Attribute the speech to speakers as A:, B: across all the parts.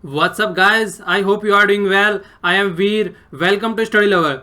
A: What's up guys? I hope you are doing well. I am Veer. Welcome to Study Lover.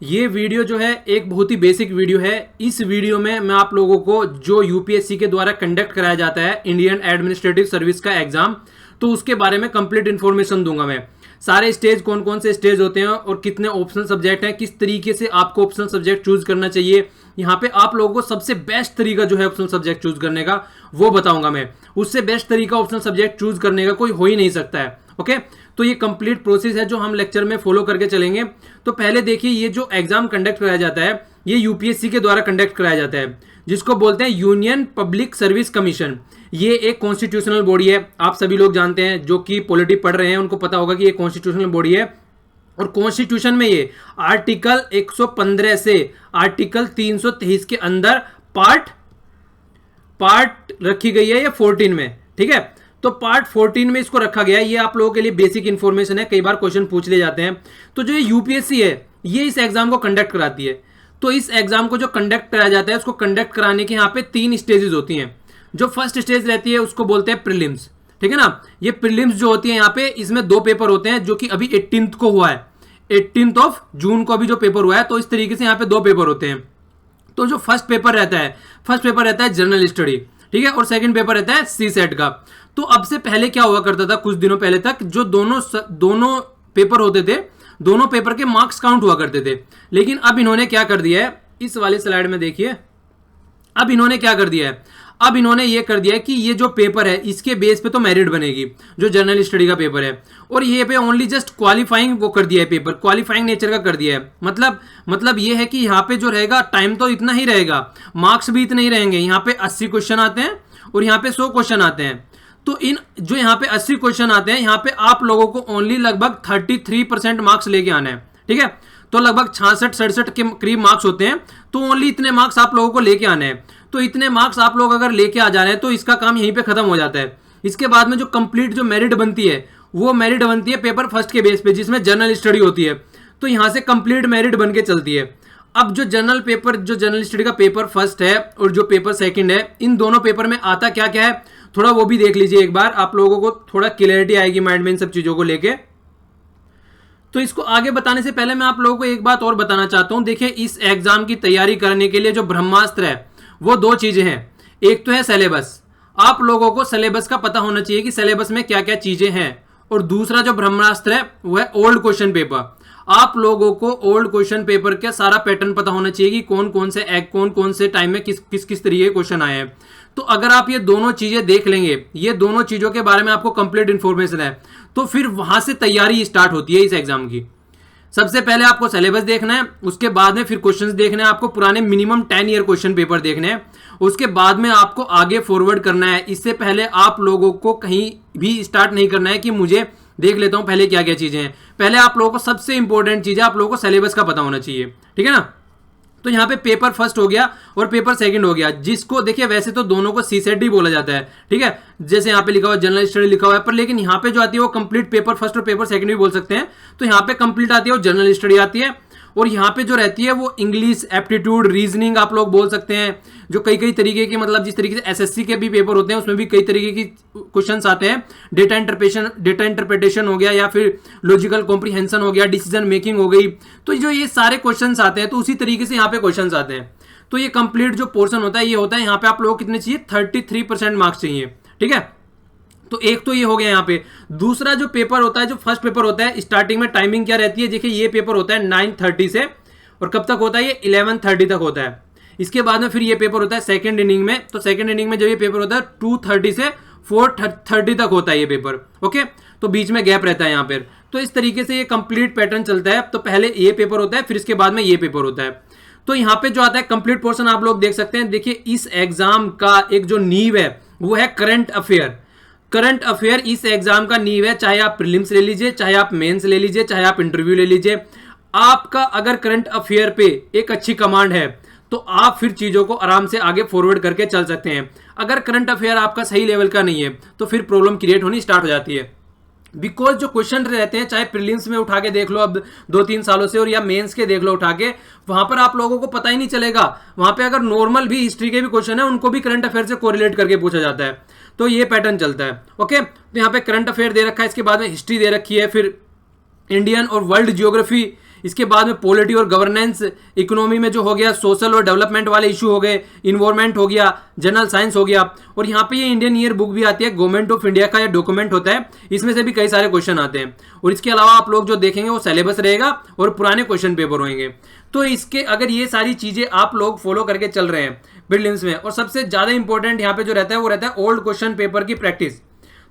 A: ये video जो है एक बहुत ही basic video है। इस वीडियो में मैं आप लोगों को जो यूपीएससी के द्वारा कंडक्ट कराया जाता है इंडियन एडमिनिस्ट्रेटिव सर्विस का एग्जाम, तो उसके बारे में कंप्लीट इन्फॉर्मेशन दूंगा मैं। सारे स्टेज कौन कौन से स्टेज होते हैं और कितने ऑप्शनल सब्जेक्ट हैं, किस तरीके से आपको ऑप्शनल सब्जेक्ट चूज करना चाहिए, यहाँ पे आप लोगों को सबसे बेस्ट तरीका जो है ऑप्शनल सब्जेक्ट चूज करने का वो बताऊंगा मैं। उससे बेस्ट तरीका ऑप्शनल सब्जेक्ट चूज करने का कोई हो ही नहीं सकता है। ओके, तो ये कंप्लीट प्रोसेस है जो हम लेक्चर में फॉलो करके चलेंगे। तो पहले देखिए, ये जो एग्जाम कंडक्ट कराया जाता है ये यूपीएससी के द्वारा कंडक्ट कराया जाता है, जिसको बोलते हैं यूनियन पब्लिक सर्विस कमीशन। ये एक कॉन्स्टिट्यूशनल बॉडी है। आप सभी लोग जानते हैं, जो कि पॉलिटी पढ़ रहे हैं उनको पता होगा कि ये कॉन्स्टिट्यूशनल बॉडी है। और कॉन्स्टिट्यूशन में ये आर्टिकल 115 से आर्टिकल 323 के अंदर पार्ट रखी गई है, ये 14 में। ठीक है, तो पार्ट 14 में इसको रखा गया है। ये आप लोगों के लिए बेसिक इंफॉर्मेशन है, कई बार क्वेश्चन पूछ ले जाते हैं। तो जो ये यूपीएससी है ये इस एग्जाम को कंडक्ट कराती है। तो इस एग्जाम को जो कंडक्ट कराया जाता है उसको कंडक्ट कराने के यहाँ पे 3 स्टेजेस होती हैं। जो फर्स्ट स्टेज रहती है उसको बोलते हैं प्रीलिम्स। ठीक है ना, ये प्रीलिम्स जो होती है यहाँ पे, इसमें 2 पेपर होते हैं, जो कि अभी 18th को हुआ है, 18th ऑफ जून को अभी जो पेपर हुआ है। तो इस तरीके से यहाँ पे 2 पेपर होते हैं। तो जो फर्स्ट पेपर रहता है जनरल स्टडी, ठीक है, और सेकंड पेपर रहता है सी सेट का। तो अब से पहले क्या हुआ करता था, कुछ दिनों पहले तक जो दोनों पेपर होते थे, दोनों पेपर के मार्क्स काउंट हुआ करते थे। लेकिन अब इन्होंने क्या कर दिया है, इस वाले स्लाइड में देखिए, अब इन्होंने क्या कर दिया है, अब इन्होंने ये कर दिया है कि ये जो पेपर है इसके बेस पे तो मेरिट बनेगी, जो जनरल स्टडी का पेपर है। और ये पे ओनली जस्ट क्वालिफाइंग वो कर दिया है, पेपर क्वालिफाइंग नेचर का कर दिया है। मतलब ये है कि यहाँ पे जो रहेगा टाइम तो इतना ही रहेगा, मार्क्स भी इतने ही रहेंगे। यहाँ पे 80 क्वेश्चन आते हैं और यहाँ पे 100 क्वेश्चन आते हैं। तो इन जो यहाँ पे 80 क्वेश्चन आते हैं, यहाँ पे आप लोगों को ओनली लगभग 33% मार्क्स लेके आना है। ठीक है, तो लगभग 66-67 के करीब मार्क्स होते हैं। तो ओनली इतने मार्क्स आप लोगों को लेके आने हैं। तो इतने मार्क्स आप लोग अगर लेके आ जा रहे हैं तो इसका काम यहीं पे खत्म हो जाता है। इसके बाद में जो कंप्लीट जो मेरिट बनती है वो मेरिट बनती है पेपर फर्स्ट के बेस पे, जिसमें जनरल स्टडी होती है। तो यहाँ से कंप्लीट मेरिट बन के चलती है। अब जो जनरल स्टडी का पेपर फर्स्ट है और जो पेपर सेकंड है, इन दोनों पेपर में आता क्या क्या है थोड़ा वो भी देख लीजिए एक बार, आप लोगों को थोड़ा क्लियरिटी आएगी माइंड में इन सब चीजों को लेके। तो इसको आगे बताने से पहले मैं आप लोगों को एक बात और बताना चाहता हूं। देखिए, इस एग्जाम की तैयारी करने के लिए जो ब्रह्मास्त्र है वो 2 चीजें हैं। एक तो है सिलेबस, आप लोगों को सिलेबस का पता होना चाहिए कि सिलेबस में क्या क्या चीजें हैं। और दूसरा जो ब्रह्मास्त्र है वो है ओल्ड क्वेश्चन पेपर। आप लोगों को ओल्ड क्वेश्चन पेपर का सारा पैटर्न पता होना चाहिए कि कौन कौन से टाइम में किस तरीके के क्वेश्चन आए हैं। तो अगर आप ये दोनों चीजें देख लेंगे, ये दोनों चीजों के बारे में आपको कंप्लीट इंफॉर्मेशन है, तो फिर वहां से तैयारी स्टार्ट होती है इस एग्जाम की। सबसे पहले आपको सिलेबस देखना है, उसके बाद में फिर क्वेश्चंस देखने हैं, आपको पुराने मिनिमम 10 ईयर क्वेश्चन पेपर देखने हैं, उसके बाद में आपको आगे फॉरवर्ड करना है। इससे पहले आप लोगों को कहीं भी स्टार्ट नहीं करना है कि मुझे देख लेता हूं पहले क्या क्या चीजें हैं। पहले आप लोगों को सबसे इंपॉर्टेंट चीज है, आप लोगों को सिलेबस का पता होना चाहिए। ठीक है ना, तो यहाँ पे पेपर फर्स्ट हो गया और पेपर सेकंड हो गया, जिसको देखिए वैसे तो दोनों को सी सेट ही बोला जाता है। ठीक है, जैसे यहाँ पे लिखा हुआ जनरल स्टडी लिखा हुआ है, पर लेकिन यहाँ पे जो आती है वो कंप्लीट पेपर फर्स्ट और पेपर सेकंड भी बोल सकते हैं। तो यहाँ पे कंप्लीट आती है वो जनरल स्टडी आती है। और यहाँ पे जो रहती है वो इंग्लिश, एप्टीट्यूड, रीजनिंग आप लोग बोल सकते हैं। जो कई तरीके की, मतलब जिस तरीके से एसएससी के भी पेपर होते हैं उसमें भी कई तरीके की क्वेश्चंस आते हैं। डेटा इंटरप्रिटेशन हो गया, या फिर लॉजिकल कॉम्प्रिहेंशन हो गया, डिसीजन मेकिंग हो गई। तो जो ये सारे क्वेश्चंस आते हैं, तो उसी तरीके से यहाँ पे क्वेश्चंस आते हैं। तो ये कंप्लीट जो पोर्शन होता है ये होता है, यहाँ पे आप लोगों को कितने चाहिए, 33% मार्क्स चाहिए। ठीक है, तो एक तो ये हो गया यहाँ पे। दूसरा जो पेपर होता है, जो फर्स्ट पेपर होता है, स्टार्टिंग में टाइमिंग क्या रहती है, देखिए ये पेपर होता है 9:30 से, और कब तक होता है ये 11:30 तक होता है। इसके बाद में फिर ये पेपर होता है सेकंड इनिंग में। तो सेकंड इनिंग में जब ये पेपर होता है 2:30 से 4:30 तक होता है ये पेपर। ओके, तो बीच में गैप रहता है यहाँ पर। तो इस तरीके से ये कंप्लीट पैटर्न चलता है। तो पहले ये पेपर होता है, फिर इसके बाद में ये पेपर होता है। तो यहाँ पे जो आता है कंप्लीट पोर्शन आप लोग देख सकते हैं। देखिए, इस एग्जाम का एक जो नींव है वो है करंट अफेयर। करंट अफेयर इस एग्जाम का नींव है। चाहे आप प्रीलिम्स ले लीजिए, चाहे आप मेंस ले लीजिए, चाहे आप इंटरव्यू ले लीजिए, आपका अगर करंट अफेयर पे एक अच्छी कमांड है तो आप फिर चीजों को आराम से आगे फॉरवर्ड करके चल सकते हैं। अगर करंट अफेयर आपका सही लेवल का नहीं है तो फिर प्रॉब्लम क्रिएट होनी स्टार्ट हो जाती है। बिकॉज जो क्वेश्चन रहते हैं, चाहे प्रीलिम्स में उठा के देख लो अब 2-3 सालों से, और या मेंस के देख लो उठा के, वहां पर आप लोगों को पता ही नहीं चलेगा। वहां पे अगर नॉर्मल भी हिस्ट्री के भी क्वेश्चन है उनको भी करंट अफेयर से कोरिलेट करके पूछा जाता है। तो ये पैटर्न चलता है। ओके, तो यहाँ पे करंट अफेयर दे रखा है, इसके बाद में हिस्ट्री दे रखी है, फिर इंडियन और वर्ल्ड जियोग्राफी, इसके बाद में पॉलिटी और गवर्नेंस, इकोनॉमी में जो हो गया सोशल और डेवलपमेंट वाले इशू हो गए, इन्वायरमेंट हो गया, जनरल साइंस हो गया, और यहाँ पे ये इंडियन ईयर बुक भी आती है, गवर्नमेंट ऑफ इंडिया का ये डॉक्यूमेंट होता है, इसमें से भी कई सारे क्वेश्चन आते हैं। और इसके अलावा आप लोग जो देखेंगे वो सिलेबस रहेगा और पुराने क्वेश्चन पेपर होंगे। तो इसके अगर ये सारी चीजें आप लोग फॉलो करके चल रहे हैं प्रीलिम्स में, और सबसे ज्यादा इंपॉर्टेंट यहाँ पे जो रहता है वो रहता है ओल्ड क्वेश्चन पेपर की प्रैक्टिस।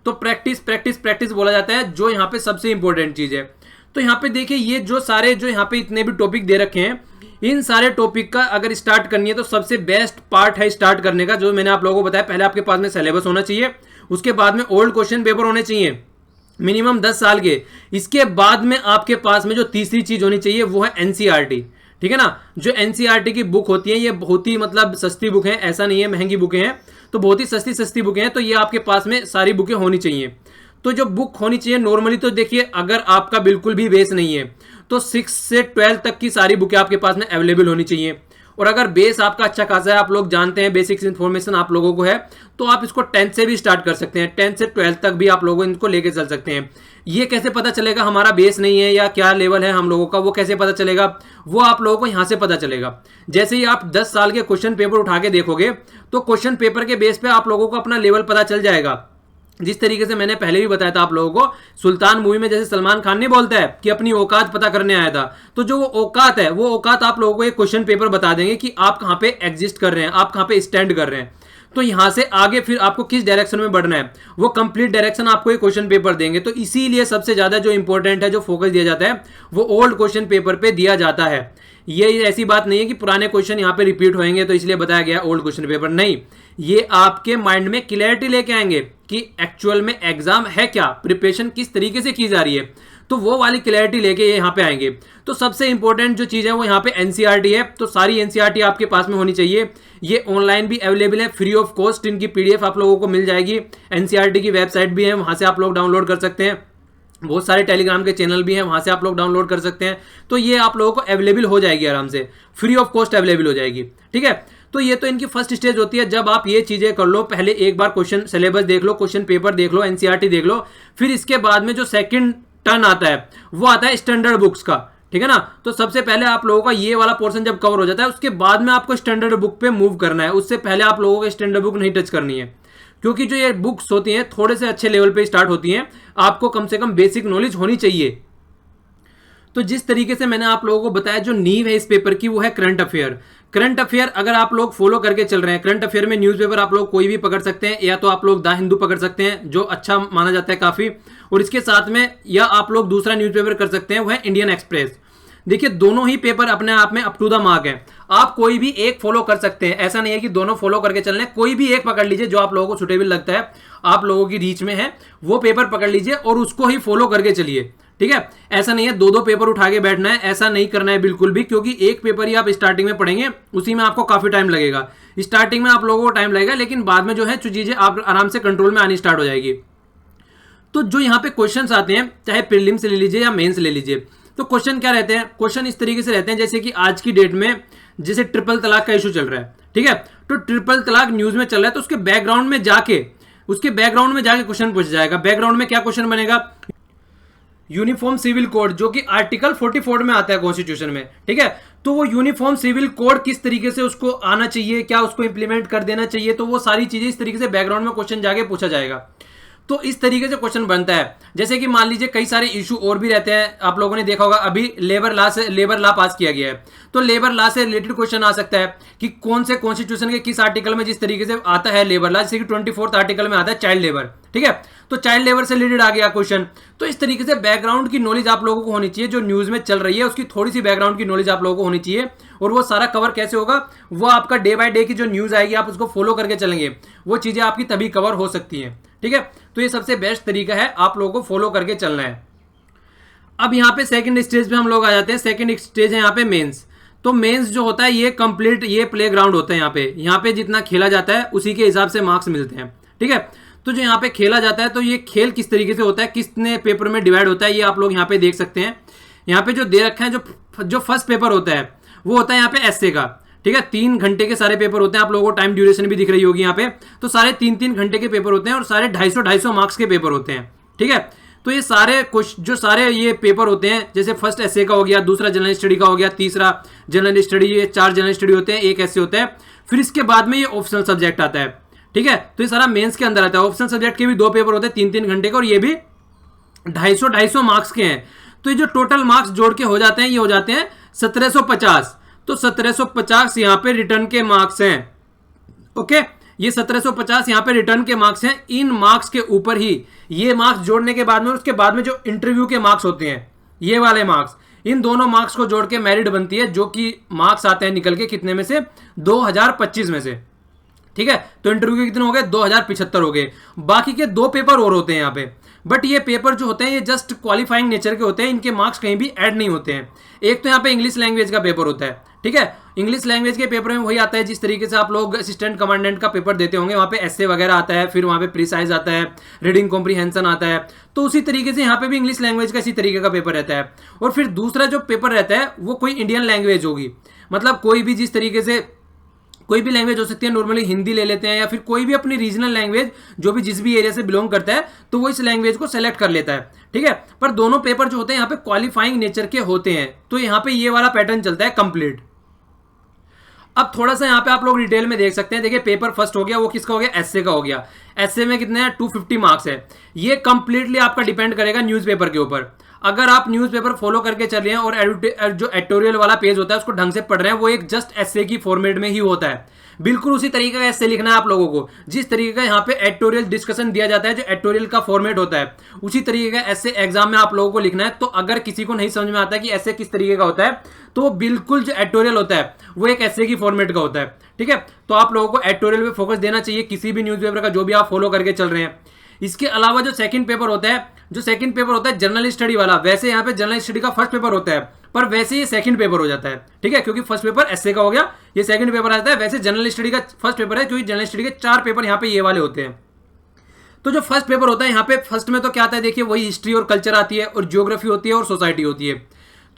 A: तो प्रैक्टिस प्रैक्टिस प्रैक्टिस बोला जाता है, जो यहाँ पे सबसे इंपॉर्टेंट चीज है। तो यहाँ पे देखिए ये जो सारे जो यहाँ पे इतने भी टॉपिक दे रखे हैं, इन सारे टॉपिक का अगर स्टार्ट करनी है तो सबसे बेस्ट पार्ट है स्टार्ट करने का, जो मैंने आप लोगों को बताया, पहले आपके पास में सिलेबस होना चाहिए, उसके बाद में ओल्ड क्वेश्चन पेपर होने चाहिए मिनिमम 10 साल के, इसके बाद में आपके पास में जो तीसरी चीज होनी चाहिए वो है एनसीईआरटी। ठीक है ना, जो एनसीईआरटी की बुक होती है ये बहुत ही मतलब सस्ती बुक है, ऐसा नहीं है महंगी बुकें हैं, तो बहुत ही सस्ती सस्ती बुकें हैं, तो ये आपके पास में सारी बुकें होनी चाहिए। तो जो बुक होनी चाहिए नॉर्मली, तो देखिए अगर आपका बिल्कुल भी बेस नहीं है तो 6 से 12 तक की सारी बुकें आपके पास में अवेलेबल होनी चाहिए। और अगर बेस आपका अच्छा खासा है, आप लोग जानते हैं बेसिक्स इन्फॉर्मेशन आप लोगों को है, तो आप इसको 10 से भी स्टार्ट कर सकते हैं, 10 से 12 तक भी आप लोगों इनको लेके चल सकते हैं। ये कैसे पता चलेगा हमारा बेस नहीं है या क्या लेवल है हम लोगों का, वो कैसे पता चलेगा, वो आप लोगों को यहां से पता चलेगा। जैसे ही आप 10 साल के क्वेश्चन पेपर उठा के देखोगे तो क्वेश्चन पेपर के बेस पे आप लोगों को अपना लेवल पता चल जाएगा। जिस तरीके से मैंने पहले भी बताया था आप लोगों को, सुल्तान मूवी में जैसे सलमान खान नहीं बोलता है कि अपनी औकात पता करने आया था, तो जो वो औकात है वो औकात आप लोगों को एक क्वेश्चन पेपर बता देंगे कि आप कहां पे एग्जिस्ट कर रहे हैं, आप कहां पे स्टैंड कर रहे हैं। तो यहां से आगे फिर आपको किस डायरेक्शन में बढ़ना है वो कंप्लीट डायरेक्शन आपको एक क्वेश्चन पेपर देंगे। तो इसीलिए सबसे ज्यादा जो इंपॉर्टेंट है, जो फोकस दिया जाता है, वो ओल्ड क्वेश्चन पेपर पे दिया जाता है। ये ऐसी बात नहीं है कि पुराने क्वेश्चन यहाँ पे रिपीट होंगे तो इसलिए बताया गया ओल्ड क्वेश्चन पेपर, नहीं, ये आपके माइंड में क्लैरिटी लेके आएंगे कि एक्चुअल में एग्जाम है क्या, प्रिपरेशन किस तरीके से की जा रही है, तो वो वाली क्लैरिटी लेके ये यहाँ पे आएंगे। तो सबसे इंपॉर्टेंट जो चीज है वो यहाँ पे एनसीईआरटी है, तो सारी एनसीईआरटी आपके पास में होनी चाहिए। ये ऑनलाइन भी अवेलेबल है, फ्री ऑफ कॉस्ट, इनकी पीडीएफ आप लोगों को मिल जाएगी। एनसीईआरटी की वेबसाइट भी है, वहां से आप लोग डाउनलोड कर सकते हैं, बहुत सारे टेलीग्राम के चैनल भी हैं, वहां से आप लोग डाउनलोड कर सकते हैं। तो ये आप लोगों को अवेलेबल हो जाएगी, आराम से फ्री ऑफ कॉस्ट अवेलेबल हो जाएगी। ठीक है, तो ये तो इनकी फर्स्ट स्टेज होती है। जब आप ये चीजें कर लो, पहले एक बार क्वेश्चन सिलेबस देख लो, क्वेश्चन पेपर देख लो, एनसीईआरटी देख लो, फिर इसके बाद में जो सेकंड टर्न आता है वो आता है स्टैंडर्ड बुक्स का। ठीक है ना, तो सबसे पहले आप लोगों का ये वाला पोर्शन जब कवर हो जाता है, उसके बाद में आपको स्टैंडर्ड बुक पे मूव करना है। उससे पहले आप लोगों को स्टैंडर्ड बुक नहीं टच करनी है, क्योंकि जो ये बुक्स होती हैं थोड़े से अच्छे लेवल पे स्टार्ट होती हैं, आपको कम से कम बेसिक नॉलेज होनी चाहिए। तो जिस तरीके से मैंने आप लोगों को बताया, जो नींव है इस पेपर की वो है करंट अफेयर। करंट अफेयर अगर आप लोग फॉलो करके चल रहे हैं, करंट अफेयर में न्यूज़पेपर आप लोग कोई भी पकड़ सकते हैं, या तो आप लोग द हिंदू पकड़ सकते हैं जो अच्छा माना जाता है काफी, और इसके साथ में या आप लोग दूसरा न्यूज़पेपर कर सकते हैं वो है इंडियन एक्सप्रेस। देखिए दोनों ही पेपर अपने आप में अप टू द मार्क है, आप कोई भी एक फॉलो कर सकते हैं, ऐसा नहीं है कि दोनों फॉलो करके चलने, कोई भी एक पकड़ लीजिए जो आप लोगों को सुटेबल लगता है, आप लोगों की रीच में है, वो पेपर पकड़ लीजिए और उसको ही फॉलो करके चलिए। ठीक है, ऐसा नहीं है दो पेपर उठा के बैठना है, ऐसा नहीं करना है बिल्कुल भी, क्योंकि एक पेपर ही आप स्टार्टिंग में पढ़ेंगे, उसी में आपको काफी टाइम लगेगा। स्टार्टिंग में आप लोगों को टाइम लगेगा, लेकिन बाद में जो है चीजें आप आराम से कंट्रोल में आनी स्टार्ट हो जाएगी। तो जो यहाँ पे क्वेश्चन आते हैं, चाहे प्रीलिम्स ले लीजिए या मेंस ले लीजिए, तो क्वेश्चन क्या रहते हैं, क्वेश्चन इस तरीके से रहते हैं जैसे कि आज की डेट में जैसे ट्रिपल तलाक का इशू चल रहा है। ठीक है, तो ट्रिपल तलाक न्यूज में चल रहा है, तो उसके बैकग्राउंड में जाके क्वेश्चन पूछा जाएगा। बैकग्राउंड में क्या क्वेश्चन बनेगा, यूनिफॉर्म सिविल कोड, जो कि आर्टिकल 44 में आता है कॉन्स्टिट्यूशन में। ठीक है, तो वो यूनिफॉर्म सिविल कोड किस तरीके से उसको आना चाहिए, क्या उसको इंप्लीमेंट कर देना चाहिए, तो वो सारी चीजें इस तरीके से बैकग्राउंड में क्वेश्चन जाके पूछा जाएगा। तो इस तरीके से क्वेश्चन बनता है। जैसे कि मान लीजिए कई सारे इशू और भी रहते हैं, आप लोगों ने देखा होगा अभी लेबर लॉ पास किया गया है, तो लेबर लॉ से रिलेटेड क्वेश्चन आ सकता है कि कौन से कॉन्स्टिट्यूशन के किस आर्टिकल में जिस तरीके से आता है लेबर लॉ, जैसे कि 24 आर्टिकल में आता है चाइल्ड लेबर। ठीक है, तो चाइल्ड लेबर से रिलेटेड आ गया क्वेश्चन। तो इस तरीके से बैकग्राउंड की नॉलेज आप लोगों को होनी चाहिए, जो न्यूज में चल रही है उसकी थोड़ी सी बैकग्राउंड की नॉलेज आप लोगों को होनी चाहिए। और वो सारा कवर कैसे होगा, वो आपका डे बाय डे की जो न्यूज आएगी आप उसको फॉलो करके चलेंगे, वो चीजें आपकी तभी कवर हो सकती हैं। ठीक है, तो ये सबसे बेस्ट तरीका है, आप लोगों को फॉलो करके चलना है। अब यहाँ पे सेकंड स्टेज पे हम लोग आ जाते हैं। सेकंड स्टेज है यहाँ पे मेंस। तो मेंस जो होता है ये कंप्लीट ये प्लेग्राउंड होता है। यहाँ पे जितना खेला जाता है उसी के हिसाब से मार्क्स मिलते हैं। ठीक है, तो जो यहाँ पे खेला जाता है, तो ये खेल किस तरीके से होता है, कितने पेपर में डिवाइड होता है, ये आप लोग यहाँ पे देख सकते हैं। यहाँ पे जो दे रखा है, जो फर्स्ट पेपर होता है वो होता है यहाँ पे एस्से का। ठीक है, 3 घंटे के सारे पेपर होते हैं, आप लोगों को टाइम ड्यूरेशन भी दिख रही होगी यहाँ पे। तो सारे 3-3 घंटे के पेपर होते हैं और सारे 250-250 मार्क्स के पेपर होते हैं। ठीक है, तो ये सारे जो सारे ये पेपर होते हैं, जैसे फर्स्ट एसए का हो गया, दूसरा जनरल स्टडी का हो गया, तीसरा जनरल स्टडी, ये 4 जनरल स्टडी होते हैं, 1 एसए होता है। फिर इसके बाद में ये ऑप्शनल सब्जेक्ट आता है। ठीक है, तो ये सारा मेंस के अंदर आता है। ऑप्शनल सब्जेक्ट के भी 2 पेपर होते हैं 3-3 घंटे के, और ये भी 250-250 मार्क्स के हैं। तो ये जो टोटल मार्क्स जोड़ के हो जाते हैं, ये हो जाते हैं 1750। तो 1750 यहाँ पे रिटर्न के मार्क्स हैं। ओके, ये 1750 यहाँ पे रिटर्न के मार्क्स हैं। इन मार्क्स के ऊपर ही ये मार्क्स जोड़ने के बाद में, उसके बाद में जो इंटरव्यू के मार्क्स होते हैं, ये वाले मार्क्स, इन दोनों मार्क्स को जोड़ के मेरिट बनती है, जो कि मार्क्स आते हैं निकल के कितने में से, 2025 में से। ठीक है, तो इंटरव्यू के कितने हो गए, 2075 हो गए। बाकी के 2 पेपर और होते हैं यहाँ पे, बट ये पेपर जो होते हैं ये जस्ट क्वालिफाइंग नेचर के होते हैं, इनके मार्क्स कहीं भी ऐड नहीं होते हैं। एक तो यहाँ पे इंग्लिश लैंग्वेज का पेपर होता है। ठीक है, इंग्लिश लैंग्वेज के पेपर में वही आता है जिस तरीके से आप लोग असिस्टेंट कमांडेंट का पेपर देते होंगे, वहाँ पे एस्से वगैरह आता है, फिर वहाँ पे प्रिसाइज आता है, रीडिंग कॉम्प्रीहेंशन आता है। तो उसी तरीके से यहाँ पे भी इंग्लिश लैंग्वेज का इसी तरीके का पेपर रहता है। और फिर दूसरा जो पेपर रहता है वो कोई इंडियन लैंग्वेज होगी, मतलब कोई भी जिस तरीके से कोई भी लैंग्वेज हो सकती है, नॉर्मली हिंदी ले लेते हैं या फिर कोई भी अपनी रीजनल लैंग्वेज जो भी जिस भी एरिया से बिलोंग करता है, तो वो इस लैंग्वेज को सेलेक्ट कर लेता है। ठीक है, पर दोनों पेपर जो होते हैं यहाँ पे क्वालिफाइंग नेचर के होते हैं। तो यहाँ पे ये वाला पैटर्न चलता है कंप्लीट। अब थोड़ा सा यहाँ पे आप लोग डिटेल में देख सकते हैं। देखिए, पेपर फर्स्ट हो गया, वो किसका हो गया, एसए का हो गया। एसए में कितने हैं, 250 मार्क्स है। ये कंप्लीटली आपका डिपेंड करेगा न्यूज़पेपर के ऊपर। अगर आप न्यूज़पेपर फॉलो करके चल रहे हैं और जो एडिटोरियल वाला पेज होता है उसको ढंग से पढ़ रहे हैं, वो एक जस्ट एसए की फॉर्मेट में ही होता है। बिल्कुल उसी तरीके का एसए लिखना है आप लोगों को, जिस तरीके का यहाँ पे एडिटोरियल डिस्कशन दिया जाता है, जो एडिटोरियल का फॉर्मेट होता है, उसी तरीके का एसए एग्जाम में आप लोगों को लिखना है। तो अगर किसी को नहीं समझ में आता है कि एसए किस तरीके का होता है, तो बिल्कुल जो एडिटोरियल होता है वो एक एसए की फॉर्मेट का होता है। ठीक है, तो आप लोगों को एडिटोरियल पे फोकस देना चाहिए किसी भी न्यूज़पेपर का जो भी आप फॉलो करके चल रहे हैं। इसके अलावा जो सेकंड पेपर होता है, जनरल स्टडी वाला, वैसे यहाँ पे जनरल स्टडी का फर्स्ट पेपर होता है, पर वैसे ये सेकंड पेपर हो जाता है। ठीक है, क्योंकि फर्स्ट पेपर एसए का हो गया, ये सेकंड पेपर आता है। वैसे जनरल स्टडी का फर्स्ट पेपर है, क्योंकि जनरल स्टडी के 4 पेपर यहाँ पे ये वाले होते हैं। तो जो फर्स्ट पेपर होता है यहाँ पे, फर्स्ट में तो क्या आता है, देखिए वही हिस्ट्री और कल्चर आती है, और ज्योग्राफी होती है, और सोसाइटी होती है।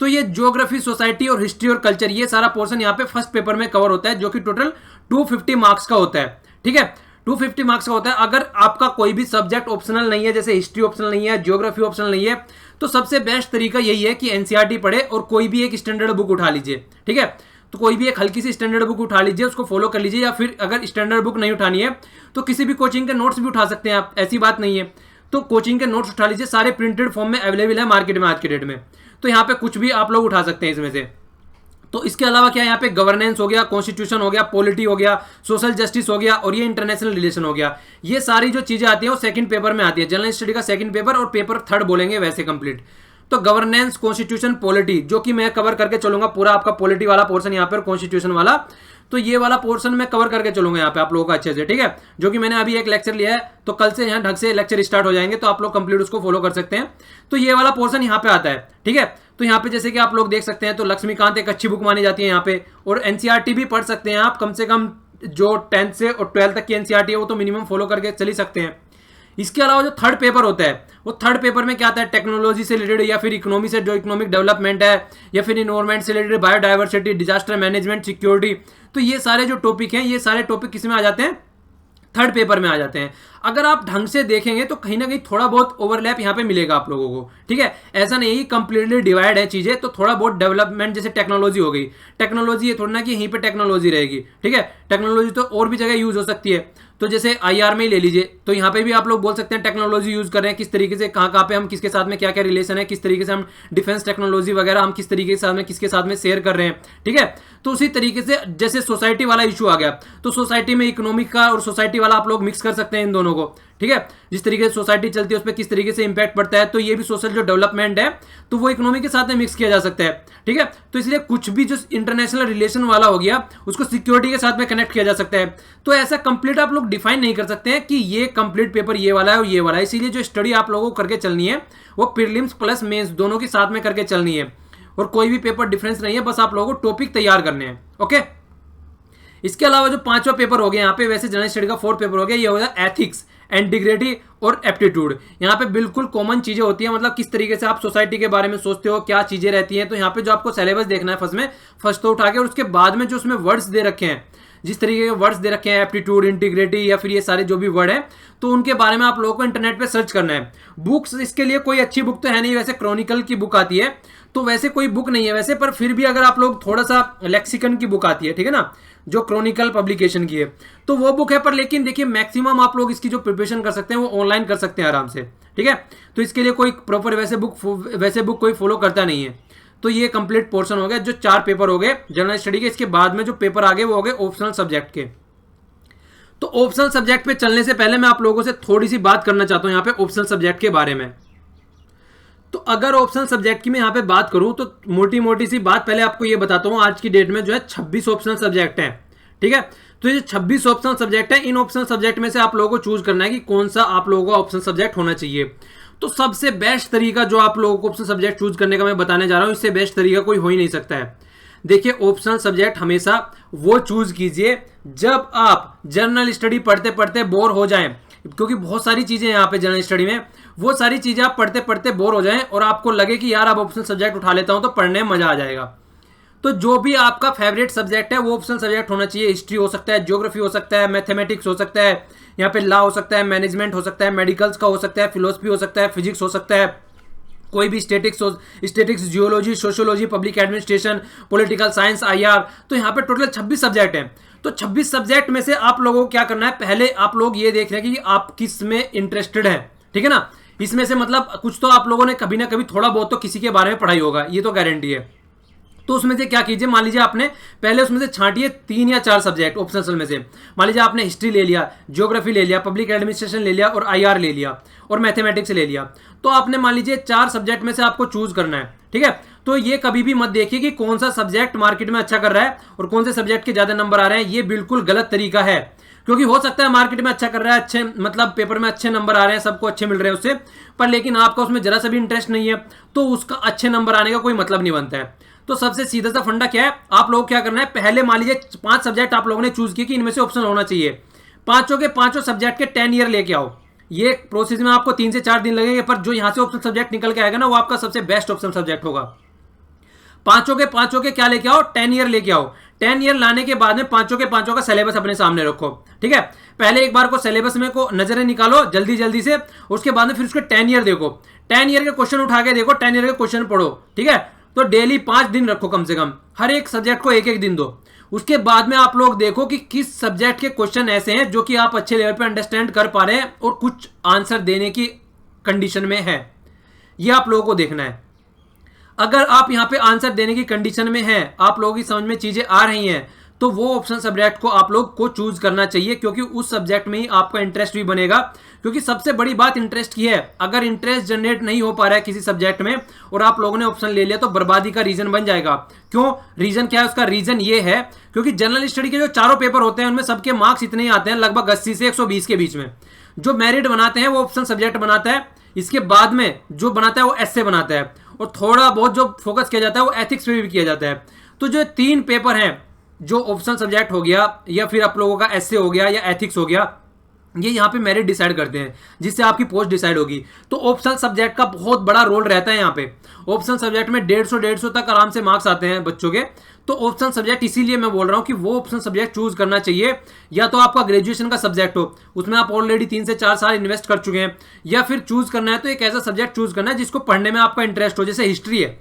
A: तो ये ज्योग्राफी, सोसाइटी और हिस्ट्री और कल्चर, ये सारा पोर्शन यहाँ पे फर्स्ट पेपर में कवर होता है, जो कि टोटल 250 मार्क्स का होता है। ठीक है, 250 मार्क्स का होता है। अगर आपका कोई भी सब्जेक्ट ऑप्शनल नहीं है, जैसे हिस्ट्री ऑप्शनल नहीं है, ज्योग्राफी ऑप्शनल नहीं है, तो सबसे बेस्ट तरीका यही है कि एनसीईआरटी पढ़े और कोई भी एक स्टैंडर्ड बुक उठा लीजिए। ठीक है, तो कोई भी एक हल्की सी स्टैंडर्ड बुक उठा लीजिए, उसको फॉलो कर लीजिए, या फिर अगर स्टैंडर्ड बुक नहीं उठानी है तो किसी भी कोचिंग के नोट्स भी उठा सकते हैं आप, ऐसी बात नहीं है। तो कोचिंग के नोट्स उठा लीजिए, सारे प्रिंटेड फॉर्म में अवेलेबल है मार्केट में आज के डेट में। तो यहाँ पे कुछ भी आप लोग उठा सकते हैं इसमें से। तो इसके अलावा क्या, यहाँ पे गवर्नेंस हो गया, कॉन्स्टिट्यूशन हो गया, पॉलिटी हो गया, सोशल जस्टिस हो गया, और ये इंटरनेशनल रिलेशन हो गया। ये सारी जो चीजें आती है वो सेकंड पेपर में आती है। जनरल स्टडी का सेकंड पेपर और पेपर थर्ड बोलेंगे वैसे कंप्लीट। तो गवर्नेंस, कॉन्स्टिट्यूशन, पॉलिटी, जो कि मैं कवर करके चलूंगा पूरा आपका पॉलिटी वाला पोर्शन यहाँ पर, कॉन्स्टिट्यूशन वाला, तो ये वाला पोर्शन मैं कवर करके चलूंगा यहाँ पे आप लोगों का अच्छे से। ठीक है, जो कि मैंने अभी एक लेक्चर लिया है, तो कल से यहाँ ढंग से लेक्चर स्टार्ट हो जाएंगे, तो आप लोग कंप्लीट उसको फॉलो कर सकते हैं। तो ये वाला पोर्शन यहाँ पे आता है। ठीक है, तो यहाँ पे जैसे कि आप लोग देख सकते हैं, तो लक्ष्मीकांत एक अच्छी बुक मानी जाती है यहाँ पे, और एनसीईआरटी भी पढ़ सकते हैं आप, कम से कम जो 10th से और 12th तक की एनसीईआरटी है वो तो मिनिमम फॉलो करके चल ही सकते हैं। इसके अलावा जो थर्ड पेपर होता है, वो थर्ड पेपर में क्या आता है, टेक्नोलॉजी से रिलेटेड, या फिर इकोनॉमी से, जो इकोनॉमिक डेवलपमेंट है, या फिर इन्वायरमेंट से related, biodiversity, disaster management, security. तो ये सारे जो टॉपिक हैं, ये सारे टॉपिक किस में आ जाते हैं, थर्ड पेपर में आ जाते हैं। अगर आप ढंग से देखेंगे तो कहीं ना कहीं थोड़ा बहुत ओवरलैप यहाँ पे मिलेगा आप लोगों को। ठीक है, ऐसा नहीं है कंप्लीटली डिवाइड है चीजें, तो थोड़ा बहुत डेवलपमेंट, जैसे टेक्नोलॉजी हो गई, टेक्नोलॉजी है थोड़ा ना कि यहीं पे टेक्नोलॉजी रहेगी। ठीक है, टेक्नोलॉजी तो और भी जगह यूज हो सकती है। तो जैसे आईआर में ही ले लीजिए, तो यहाँ पे भी आप लोग बोल सकते हैं टेक्नोलॉजी यूज कर रहे हैं, किस तरीके से, कहाँ पे हम किसके साथ में क्या क्या रिलेशन है, किस तरीके से हम डिफेंस टेक्नोलॉजी वगैरह हम किस तरीके के साथ में किसके साथ में शेयर कर रहे हैं। ठीक है, तो उसी तरीके से जैसे सोसाइटी वाला इशू आ गया, तो सोसाइटी में इकोनॉमिक का और सोसाइटी वाला आप लोग मिक्स कर सकते हैं इन दोनों को। ठीक है, जिस तरीके से सोसाइटी चलती है उस पर किस तरीके से इंपैक्ट पड़ता है, तो ये भी सोशल जो डेवलपमेंट है तो वो इकोनॉमी के साथ में मिक्स किया जा सकता है। ठीक है, तो इसलिए कुछ भी जो इंटरनेशनल रिलेशन वाला हो गया उसको सिक्योरिटी के साथ में कनेक्ट किया जा सकता है। तो ऐसा कंप्लीट आप लोग डिफाइन नहीं कर सकते हैं कि ये कंप्लीट पेपर ये वाला है और ये वाला है। इसीलिए जो स्टडी आप लोगों को करके चलनी है वो प्रीलिम्स प्लस मेंस दोनों के साथ में करके चलनी है, और कोई भी पेपर डिफरेंस नहीं है, बस आप लोगों को टॉपिक तैयार करने हैं। ओके, इसके अलावा जो 5वां पेपर हो गया यहाँ पे, वैसे जनरल स्टडी का 4th पेपर हो गया, ये हो गया एथिक्स इंटीग्रिटी और एप्टीट्यूड। यहाँ पे बिल्कुल कॉमन चीजें होती हैं, मतलब किस तरीके से आप सोसाइटी के बारे में सोचते हो, क्या चीजें रहती हैं। तो यहाँ पे जो आपको सिलेबस देखना है फर्स्ट तो उठा के, और उसके बाद में जो उसमें वर्ड्स दे रखे हैं, जिस तरीके के वर्ड्स दे रखे हैं, एप्टीट्यूड, इंटीग्रिटी या फिर ये सारे जो भी वर्ड हैं, तो उनके बारे में आप लोगों को इंटरनेट पे सर्च करना है। बुक्स इसके लिए कोई अच्छी बुक तो है नहीं, वैसे क्रॉनिकल की बुक आती है, तो वैसे कोई बुक नहीं है वैसे, पर फिर भी अगर आप लोग थोड़ा सा लेक्सिकन की बुक आती है, ठीक है ना, जो क्रॉनिकल पब्लिकेशन की है, तो वो बुक है। पर लेकिन देखिए मैक्सिमम आप लोग इसकी जो प्रिपरेशन कर सकते हैं वो ऑनलाइन कर सकते हैं आराम से, ठीक है। तो इसके लिए कोई प्रॉपर वैसे बुक कोई फॉलो करता नहीं है। तो ये कंप्लीट पोर्शन हो गया, जो 4 पेपर हो गए जनरल स्टडी के। इसके बाद में जो पेपर आगे वो हो गए ऑप्शनल सब्जेक्ट के। तो ऑप्शनल सब्जेक्ट पे चलने से पहले मैं आप लोगों से थोड़ी सी बात करना चाहता हूं यहाँ पे ऑप्शनल सब्जेक्ट के बारे में। तो अगर ऑप्शनल सब्जेक्ट की मैं यहाँ पे बात करूं तो मोटी मोटी सी बात पहले आपको ये बताता हूं, आज की डेट में जो है 26 ऑप्शनल सब्जेक्ट हैं, ठीक है। तो ये 26 ऑप्शनल सब्जेक्ट है, इन ऑप्शनल सब्जेक्ट में से आप लोगों को चूज करना है कि कौन सा आप लोगों का ऑप्शनल सब्जेक्ट होना चाहिए। तो सबसे बेस्ट तरीका जो आप लोगों को ऑप्शनल सब्जेक्ट चूज करने का मैं बताने जा रहा हूं, इससे बेस्ट तरीका कोई हो ही नहीं सकता है। देखिए ऑप्शनल सब्जेक्ट हमेशा वो चूज कीजिए जब आप जनरल स्टडी पढ़ते पढ़ते बोर हो जाएं, क्योंकि बहुत सारी चीजें यहाँ पे जनरल स्टडी में, वो सारी चीजें आप पढ़ते पढ़ते बोर हो जाएं और आपको लगे कि यार अब ऑप्शनल सब्जेक्ट उठा लेता हूं तो पढ़ने में मजा आ जाएगा। तो जो भी आपका फेवरेट सब्जेक्ट है वो ऑप्शनल सब्जेक्ट होना चाहिए। हिस्ट्री हो सकता है, ज्योग्राफी हो सकता है, मैथमेटिक्स हो सकता है, यहाँ पे लॉ हो सकता है, मैनेजमेंट हो सकता है, मेडिकल्स का हो सकता है, फिलोसफी हो सकता है, फिजिक्स हो सकता है, कोई भी statistics, geology, sociology, public administration, political science, IR. तो यहाँ पे टोटल 26 सब्जेक्ट हैं। तो 26 सब्जेक्ट में से आप लोगों को क्या करना है, पहले आप लोग ये देख रहे हैं कि आप किस में इंटरेस्टेड है, ठीक है ना। इसमें से मतलब कुछ तो आप लोगों ने कभी ना कभी थोड़ा बहुत तो किसी के बारे में पढ़ाई होगा, ये तो गारंटी है। तो उसमें से क्या कीजिए, मान लीजिए आपने पहले उसमें से छांटिए 3 या 4 सब्जेक्ट ऑप्शनल में से। मान लीजिए आपने हिस्ट्री ले लिया, ज्योग्राफी ले लिया, पब्लिक एडमिनिस्ट्रेशन ले लिया और आईआर ले लिया और मैथमेटिक्स ले लिया। तो आपने मान लीजिए 4 सब्जेक्ट में से आपको चूज करना है, ठीक है। तो ये कभी भी मत देखिए कि कौन सा सब्जेक्ट मार्केट में अच्छा कर रहा है और कौन से सब्जेक्ट के ज्यादा नंबर आ रहे हैं, ये बिल्कुल गलत तरीका है। क्योंकि हो सकता है मार्केट में अच्छा कर रहा है, अच्छे मतलब पेपर में अच्छे नंबर आ रहे हैं, सबको अच्छे मिल रहे हैं उससे, पर लेकिन आपका उसमें जरा सा भी इंटरेस्ट नहीं है, तो उसका अच्छे नंबर आने का कोई मतलब नहीं बनता है। तो सबसे सीधा सा फंडा क्या है, आप लोग क्या करना है, पहले मान लीजिए 5 सब्जेक्ट आप लोगों ने चूज किए कि इनमें से ऑप्शन होना चाहिए, पांचों के पांचों सब्जेक्ट के 10 ईयर लेके आओ। ये प्रोसेस में आपको 3 से 4 दिन लगेंगे, पर जो यहां से ऑप्शन सब्जेक्ट निकल के आएगा ना, वो आपका सबसे बेस्ट ऑप्शन सब्जेक्ट होगा। पांचों के क्या लेके आओ, 10 ईयर लेके आओ। 10 ईयर लाने के बाद में पांचों के पांचों का सिलेबस अपने सामने रखो, ठीक है। पहले एक बार को सिलेबस में को नजरें निकालो जल्दी जल्दी से, उसके बाद में फिर उसके 10 ईयर देखो, 10 ईयर के क्वेश्चन उठा के देखो, 10 ईयर के क्वेश्चन पढ़ो, ठीक है। तो डेली 5 दिन रखो कम से कम, हर एक सब्जेक्ट को एक दिन दो। उसके बाद में आप लोग देखो कि किस सब्जेक्ट के क्वेश्चन ऐसे हैं जो कि आप अच्छे लेवल पे अंडरस्टैंड कर पा रहे हैं और कुछ आंसर देने की कंडीशन में है, ये आप लोगों को देखना है। अगर आप यहां पे आंसर देने की कंडीशन में हैं, आप लोगों की समझ में चीजें आ रही हैं, तो वो ऑप्शन सब्जेक्ट को आप लोग को चूज करना चाहिए, क्योंकि उस सब्जेक्ट में ही आपका इंटरेस्ट भी बनेगा। क्योंकि सबसे बड़ी बात इंटरेस्ट की है, अगर इंटरेस्ट जनरेट नहीं हो पा रहा है किसी सब्जेक्ट में और आप लोगों ने ऑप्शन ले लिया, तो बर्बादी का रीजन बन जाएगा। क्यों, रीजन क्या है उसका, रीजन ये है क्योंकि जनरल स्टडी के जो चारों पेपर होते हैं उनमें सबके मार्क्स इतने ही आते हैं, लगभग 80 से 120 के बीच में। जो मेरिट बनाते हैं वो ऑप्शन सब्जेक्ट बनाता है, इसके बाद में जो बनाता है वो एसए बनाता है, और थोड़ा बहुत जो फोकस किया जाता है वो एथिक्स पे भी किया जाता है। तो जो 3 पेपर हैं, जो ऑप्शनल सब्जेक्ट हो गया या फिर आप लोगों का एसए हो गया या एथिक्स हो गया, ये यहाँ पे मेरिट डिसाइड करते हैं, जिससे आपकी पोस्ट डिसाइड होगी। तो ऑप्शनल सब्जेक्ट का बहुत बड़ा रोल रहता है यहाँ पे। ऑप्शनल सब्जेक्ट में 150 तक आराम से मार्क्स आते हैं बच्चों के। तो ऑप्शनल सब्जेक्ट इसीलिए मैं बोल रहा हूँ कि वो ऑप्शनल सब्जेक्ट चूज करना चाहिए, या तो आपका ग्रेजुएशन का सब्जेक्ट हो, उसमें आप ऑलरेडी 3 से 4 साल इन्वेस्ट कर चुके हैं, या फिर चूज करना है तो एक ऐसा सब्जेक्ट चूज करना है जिसको पढ़ने में आपका इंटरेस्ट हो, जैसे हिस्ट्री है,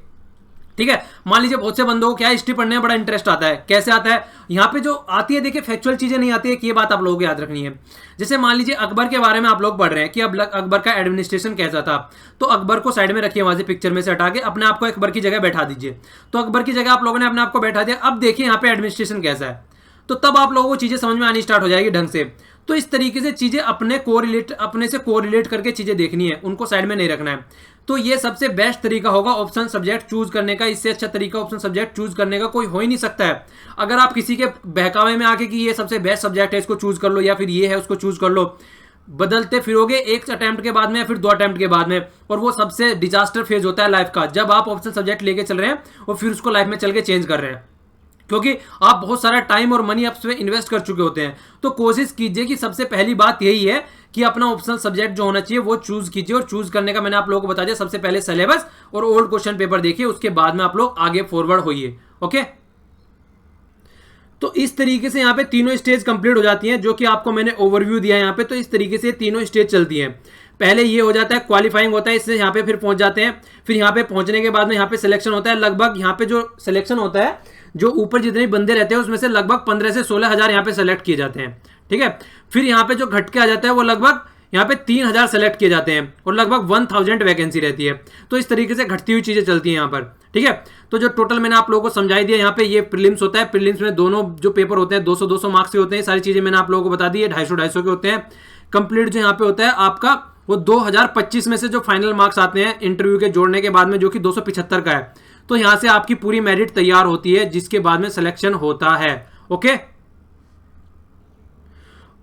A: ठीक है। मान लीजिए बहुत से बंदों को क्या हिस्ट्री पढ़ने में बड़ा इंटरेस्ट आता है, कैसे आता है, यहाँ पे जो आती है देखिए फैक्चुअल चीजें नहीं आती है, कि ये बात आप लोगों को याद रखनी है। जैसे मान लीजिए अकबर के बारे में आप लोग पढ़ रहे हैं कि अब अकबर का एडमिनिस्ट्रेशन कैसा था, तो अकबर को साइड में रखिए, वहां से पिक्चर में से हटा के अपने आप को अकबर की जगह बैठा दीजिए। तो अकबर की जगह आप लोगों ने अपने आप को बैठा दिया, अब देखिए यहाँ पे एडमिनिस्ट्रेशन कैसा है, तो तब आप लोगों को चीजें समझ में आनी स्टार्ट हो जाएगी ढंग से। तो इस तरीके से चीजें अपने से कोरिलेट करके चीजें देखनी है, उनको साइड में नहीं रखना है। तो ये सबसे बेस्ट तरीका होगा ऑप्शन सब्जेक्ट चूज करने का। इससे अच्छा तरीका ऑप्शन सब्जेक्ट चूज करने का कोई हो ही नहीं सकता है। अगर आप किसी के बहकावे में आके कि ये सबसे बेस्ट सब्जेक्ट है इसको चूज कर लो, या फिर ये है उसको चूज कर लो, बदलते फिरोगे एक अटेम्प्ट के बाद में या फिर 2 अटेम्प्ट के बाद में, और वो सबसे डिजास्टर फेज होता है लाइफ का, जब आप ऑप्शन सब्जेक्ट लेके चल रहे हैं और फिर उसको लाइफ में चल के चेंज कर रहे हैं। क्योंकि आप बहुत सारा टाइम और मनी आप उसमें इन्वेस्ट कर चुके होते हैं। तो कोशिश कीजिए कि सबसे पहली बात यही है कि अपना ऑप्शनल सब्जेक्ट जो होना चाहिए वो चूज कीजिए, और चूज करने का मैंने आप लोगों को बता दिया, सबसे पहले सिलेबस और ओल्ड क्वेश्चन पेपर देखिए, उसके बाद में आप लोग आगे फॉरवर्ड होइए। ओके, तो इस तरीके से यहाँ पे तीनों स्टेज कंप्लीट हो जाती हैं, जो कि आपको मैंने ओवरव्यू दिया है यहाँ पे। तो इस तरीके से तीनों स्टेज चलती हैं। पहले ये हो जाता है क्वालिफाइंग होता है, इससे यहाँ पे फिर पहुंच जाते हैं। फिर यहाँ पे पहुंचने के बाद में यहाँ पे सिलेक्शन होता है। लगभग यहाँ पे जो सिलेक्शन होता है, जो ऊपर जितने बंदे रहते हैं उसमें से लगभग 15 से 16 हजार यहाँ पे सेलेक्ट किए जाते हैं। ठीक है, फिर यहाँ पे जो घट के आ जाता है वो लगभग यहाँ पे 3000 सेलेक्ट किए जाते हैं, और लगभग 1000 वैकेंसी रहती है। तो इस तरीके से घटती हुई चीजें चलती हैं यहाँ पर। ठीक है, तो जो टोटल मैंने आप लोगों को समझाई दिया, यहाँ पे ये प्रीलिम्स होता है। प्रीलिम्स में दोनों जो पेपर होते हैं 200-200 मार्क्स के होते हैं। सारी चीजें मैंने आप लोगों को बता दी है, 250-250 के होते हैं। कंप्लीट जो यहाँ पे होता है आपका, वो 2025 में से जो फाइनल मार्क्स आते हैं इंटरव्यू के जोड़ने के बाद में, जो कि 275 का है। तो यहां से आपकी पूरी मेरिट तैयार होती है, जिसके बाद में सिलेक्शन होता है। ओके,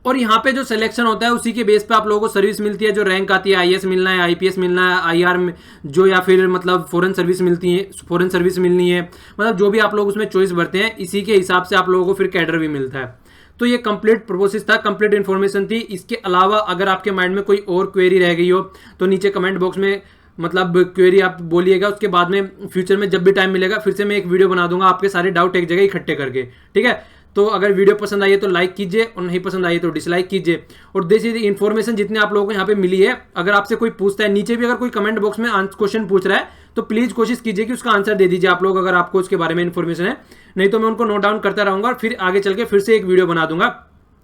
A: और यहाँ पे जो सिलेक्शन होता है उसी के बेस पे आप लोगों को सर्विस मिलती है। जो रैंक आती है, आईएएस मिलना है, आईपीएस मिलना है, आईआर में जो, या फिर मतलब फॉरेन सर्विस मिलती है, फॉरेन सर्विस मिलनी है, मतलब जो भी आप लोग उसमें चॉइस भरते हैं, इसी के हिसाब से आप लोगों को फिर कैडर भी मिलता है। तो ये कंप्लीट प्रोसेस था, कंप्लीट इन्फॉर्मेशन थी। इसके अलावा अगर आपके माइंड में कोई और क्वेरी रह गई हो तो नीचे कमेंट बॉक्स में मतलब क्वेरी आप बोलिएगा। उसके बाद में फ्यूचर में जब भी टाइम मिलेगा फिर से मैं एक वीडियो बना दूंगा आपके सारे डाउट एक जगह इकट्ठे करके। ठीक है, तो अगर वीडियो पसंद आई है तो लाइक कीजिए, और नहीं पसंद आई है तो डिसलाइक कीजिए। और देखिए इन्फॉर्मेशन जितने आप लोगों को यहाँ पे मिली है, अगर आपसे कोई पूछता है, नीचे भी अगर कोई कमेंट बॉक्स में क्वेश्चन पूछ रहा है तो प्लीज कोशिश कीजिए कि उसका आंसर दे दीजिए आप लोग, अगर आपको उसके बारे में इन्फॉर्मेशन है। नहीं तो मैं उनको नोट डाउन करता रहूंगा, और फिर आगे चल के फिर से एक वीडियो बना दूंगा,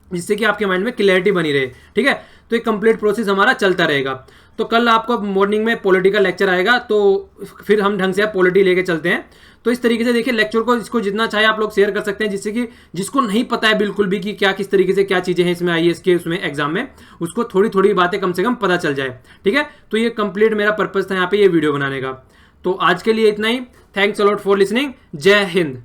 A: जिससे कि आपके माइंड में क्लैरिटी बनी रहे। ठीक है, तो एक कंप्लीट प्रोसेस हमारा चलता रहेगा। तो कल आपको मॉर्निंग में पॉलिटिकल लेक्चर आएगा, तो फिर हम ढंग से पॉलिटी लेके चलते हैं। तो इस तरीके से देखिए लेक्चर को, इसको जितना चाहे आप लोग शेयर कर सकते हैं, जिससे कि जिसको नहीं पता है बिल्कुल भी कि क्या किस तरीके से क्या चीजें हैं इसमें आईएएस के उसमें एग्जाम में, उसको थोड़ी थोड़ी बातें कम से कम पता चल जाए। ठीक है, तो ये कंप्लीट मेरा पर्पज था यहाँ पे ये वीडियो बनाने का। तो आज के लिए इतना ही। Thanks a lot for listening. जय हिंद।